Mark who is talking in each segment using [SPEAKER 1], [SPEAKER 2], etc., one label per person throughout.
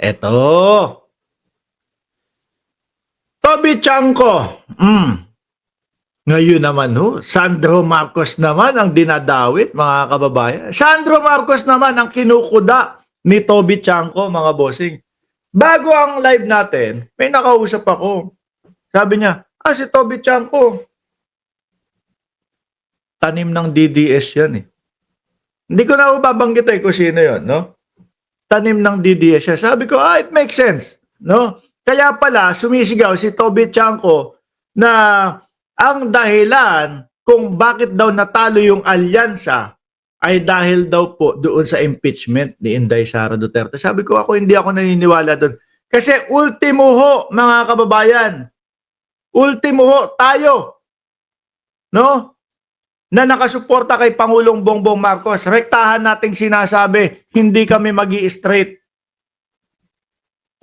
[SPEAKER 1] Eto, Toby Chanko. Ngayon naman Sandro Marcos naman ang dinadawit, mga kababayan. Sandro Marcos naman ang kinukuda ni Toby Chanko, mga bossing. Bago ang live natin, may nakausap ako. Sabi niya, si Toby Chanko, tanim ng DDS yan eh. Hindi ko na babanggit kung sino yon, no? Tanim ng DDS siya. Sabi ko, it makes sense, no? Kaya pala, sumisigaw si Toby Chanko na ang dahilan kung bakit daw natalo yung alyansa ay dahil daw po doon sa impeachment ni Inday Sara Duterte. Sabi ko, hindi ako naniniwala doon. Kasi ultimo ho, mga kababayan, ultimo ho, tayo, no? Na nakasuporta kay Pangulong Bongbong Marcos, rektahan nating sinasabi, hindi kami magi-straight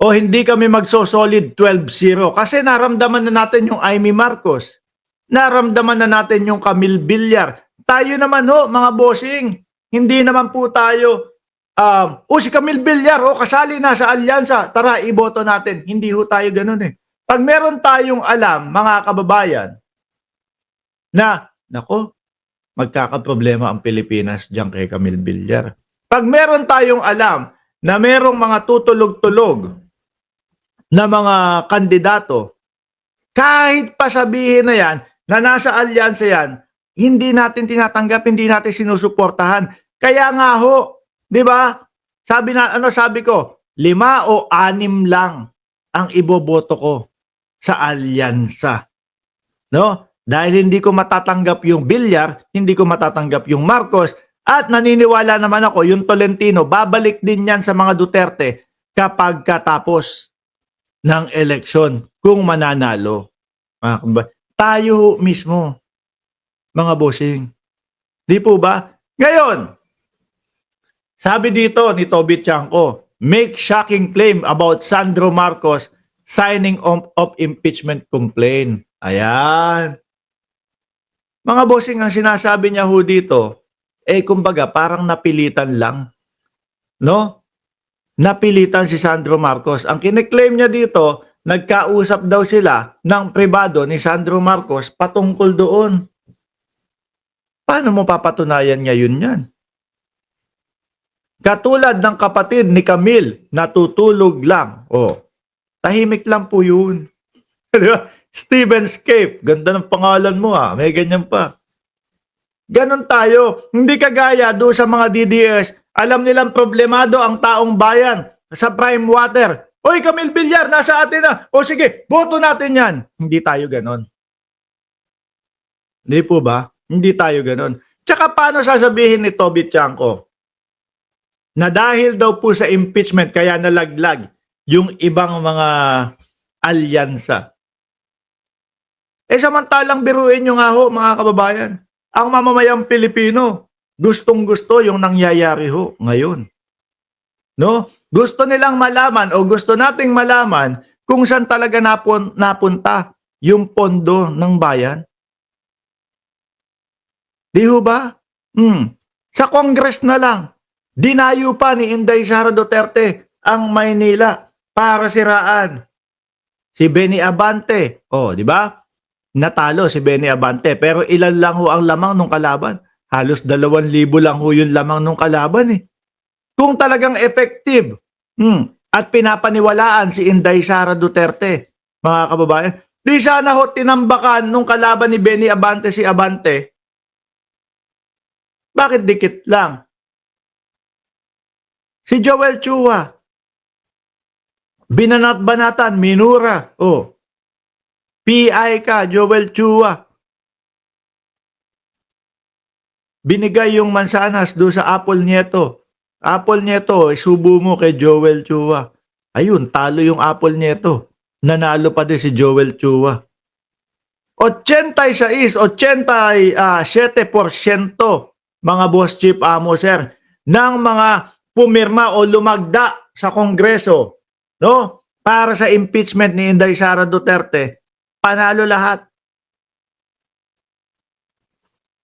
[SPEAKER 1] o hindi kami magso-solid 12-0 kasi naramdaman na natin yung Amy Marcos, naramdaman na natin yung Camille Villar. Tayo naman mga bossing, hindi naman po tayo si Camille Villar kasali na sa alyansa, tara iboto natin. Hindi tayo ganun eh. Pag meron tayong alam, mga kababayan, na nako, magkakaproblema ang Pilipinas diyan kay Camille Villar. Pag meron tayong alam na merong mga tutulog-tulog na mga kandidato, kahit pa sabihin na yan, na nasa alyansa yan, hindi natin tinatanggap, hindi natin sinusuportahan. Kaya nga di ba? Sabi ko, 5 o 6 lang ang iboboto ko sa alyansa. No? Dahil hindi ko matatanggap yung Villar, hindi ko matatanggap yung Marcos, at naniniwala naman ako, yung Tolentino, babalik din yan sa mga Duterte kapag katapos ng eleksyon kung mananalo. Tayo mismo, mga bossing. Di po ba? Ngayon, sabi dito ni Toby Chanko, make shocking claim about Sandro Marcos signing of impeachment complaint. Ayan. Mga bossing, ang sinasabi niya dito, kumbaga parang napilitan lang. No? Napilitan si Sandro Marcos. Ang kiniklaim niya dito, nagkausap daw sila ng pribado ni Sandro Marcos patungkol doon. Paano mo papatunayan ngayon yan? Katulad ng kapatid ni Camille, natutulog lang. Tahimik lang po yun. Steven Scape, ganda ng pangalan mo may ganyan pa. Ganon tayo, hindi kagaya do sa mga DDS, alam nilang problemado ang taong bayan sa prime water. Oy, Camille Villar, nasa atin na. Sige, boto natin yan. Hindi tayo ganon. Hindi po ba? Hindi tayo ganon. Tsaka paano sasabihin ni Toby Chanko na dahil daw po sa impeachment kaya nalaglag yung ibang mga alyansa? Samantalang biruin nyo nga mga kababayan, ang mamamayang Pilipino, gustong-gusto yung nangyayari ngayon. No? Gusto nilang malaman o gusto nating malaman kung saan talaga napunta yung pondo ng bayan. Di ho ba? Sa Congress na lang, dinayo pa ni Inday Sara Duterte ang Maynila para siraan si Benny Abante. Di ba? Natalo si Benny Abante, pero ilan lang ang lamang nung kalaban? Halos 2,000 lang yung lamang nung kalaban eh. Kung talagang effective at pinapaniwalaan si Inday Sara Duterte, mga kababayan, di sana tinambakan nung kalaban ni Benny Abante si Abante. Bakit dikit lang? Si Joel Chua, binanat-banatan, minura, PI ka, Joel Chua. Binigay yung mansanas do sa Apple Nieto. Apple Nieto, isubo mo kay Joel Chua. Ayun, talo yung Apple Nieto. Nanalo pa din si Joel Chua. 86, 87%, mga boss chief amo sir, ng mga pumirma o lumagda sa Kongreso, no? Para sa impeachment ni Inday Sara Duterte, panalo lahat.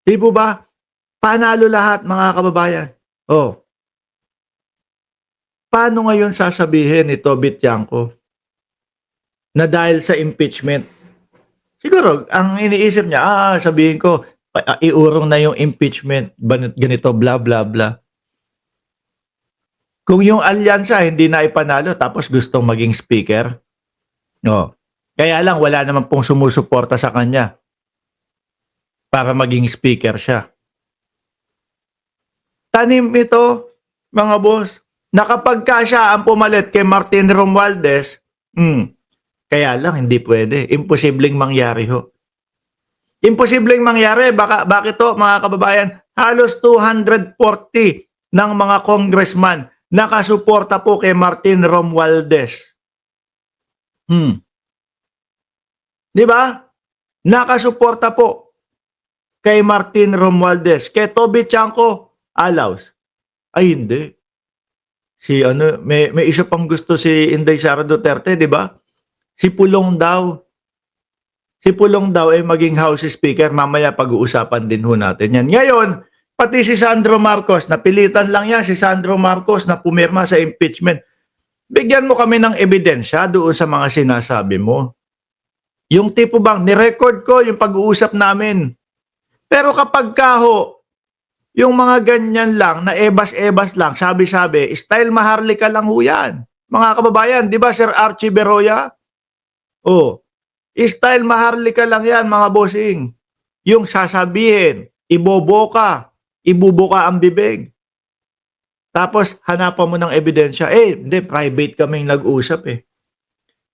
[SPEAKER 1] Di po ba? Panalo lahat, mga kababayan. paano ngayon sasabihin ni Tobit Tiangco na dahil sa impeachment? Siguro, ang iniisip niya, sabihin ko, iurong na yung impeachment, ganito, bla bla bla. Kung yung alyansa hindi na ipanalo tapos gustong maging speaker, no. Kaya lang wala naman pong sumusuporta sa kanya para maging speaker siya. Tanim ito, mga boss, na kapag ka siya ang pumalit kay Martin Romualdez, kaya lang hindi pwede. Imposibleng mangyari ho. Imposibleng mangyari. Bakit to, mga kababayan? Halos 240 ng mga congressman nakasuporta po kay Martin Romualdez. Di ba? Nakasuporta po kay Martin Romualdez. Kay Toby Tiangco, alaws. Ay, hindi. May isa pang gusto si Inday Sara Duterte, di ba? Si Pulong daw. Si Pulong daw ay maging House Speaker. Mamaya pag-uusapan din ho natin yan. Ngayon, pati si Sandro Marcos, napilitan lang yan si Sandro Marcos na pumirma sa impeachment. Bigyan mo kami ng ebidensya doon sa mga sinasabi mo. Yung tipo bang, nirecord ko yung pag-uusap namin. Pero kapag kaho, yung mga ganyan lang, na ebas-ebas lang, sabi-sabi, style Maharlika lang ho yan. Mga kababayan, di ba Sir Archie Beroya? Style Maharlika lang yan, mga bossing. Yung sasabihin, ibubuka ang bibig. Tapos, hanapan mo ng ebidensya. Hindi, private kaming nag-usap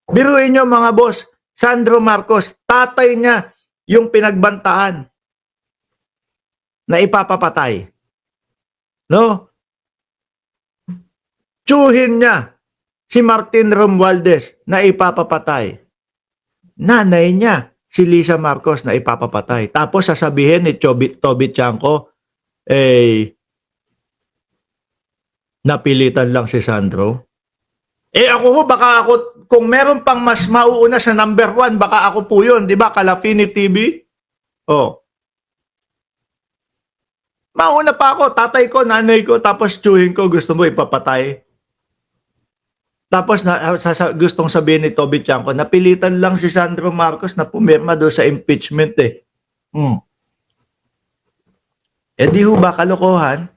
[SPEAKER 1] Biruin nyo, mga boss, Sandro Marcos, tatay niya yung pinagbantaan na ipapapatay. No? Tsuhin niya si Martin Romualdez na ipapapatay. Nanay niya, si Lisa Marcos na ipapapatay. Tapos sasabihin ni Toby Tiangco, napilitan lang si Sandro. Ako ho, baka ako, kung meron pang mas mauuna sa number 1, baka ako po yun. Di ba? Kalafini TV? Mauna pa ako, tatay ko, nanay ko, tapos tsuhin ko, gusto mo ipapatay. Tapos gustong sabihin ni Toby Tiangco, napilitan lang si Sandro Marcos na pumirma doon sa impeachment di ho ba kalokohan?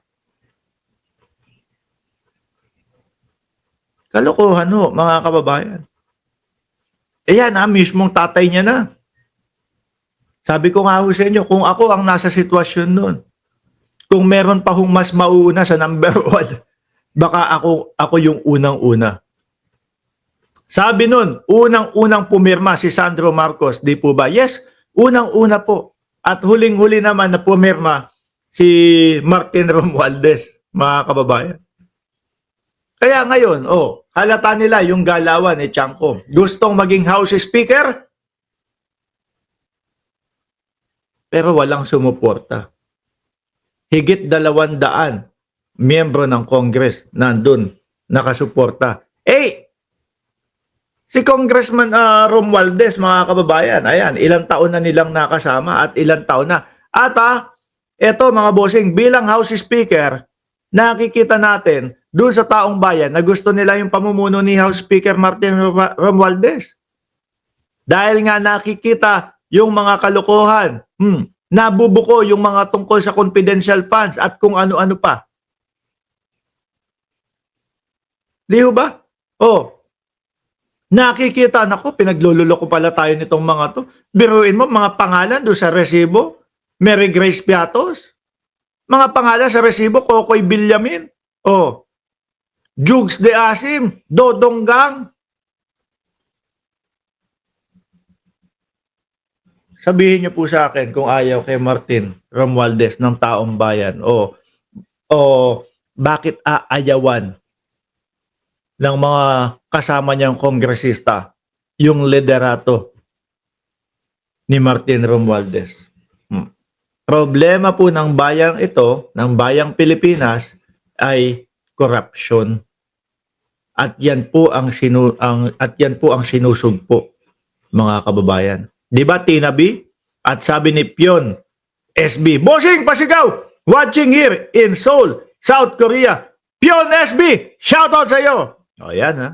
[SPEAKER 1] Kalokohan ho, mga kababayan. Yan mismong tatay niya na. Sabi ko nga ho sa inyo, kung ako ang nasa sitwasyon nun, kung meron pa hong mas mauuna sa number 1, baka ako yung unang-una. Sabi nun, unang-unang pumirma si Sandro Marcos, di po ba? Yes, unang-una po. At huling-huli naman na pumirma si Martin Romualdez, mga kababayan. Kaya ngayon, halata nila yung galawan ni Tiangco. Gustong maging House Speaker, pero walang sumuporta. Higit 200 miyembro ng Congress nandun nakasuporta. Si Congressman Romualdez, mga kababayan, ayan, ilang taon na nilang nakasama at ilang taon na. At eto mga bossing, bilang House Speaker, nakikita natin doon sa taong bayan na gusto nila yung pamumuno ni House Speaker Martin Romualdez. Dahil nga nakikita yung mga kalokohan, nabubuko yung mga tungkol sa confidential funds at kung ano-ano pa. Di ba? Nakikita, pinaglululoko pala tayo nitong mga to. Biruin mo, mga pangalan doon sa resibo. Mary Grace Piatos. Mga pangalan sa resibo, Kokoy Villamin. Jugs de Asim, Dodong Gang. Sabihin niyo po sa akin kung ayaw kay Martin Romualdez ng taong bayan. Bakit aayawan ng mga kasama niyang kongresista yung liderato ni Martin Romualdez. Problema po ng bayang ito, ng bayang Pilipinas, ay corruption. At yan po ang sinusugpo, mga kababayan. Di ba, Tina B? At sabi ni Pion SB, bossing, pasigaw! Watching here in Seoul, South Korea. Pion SB, shoutout sa iyo. O yan ha.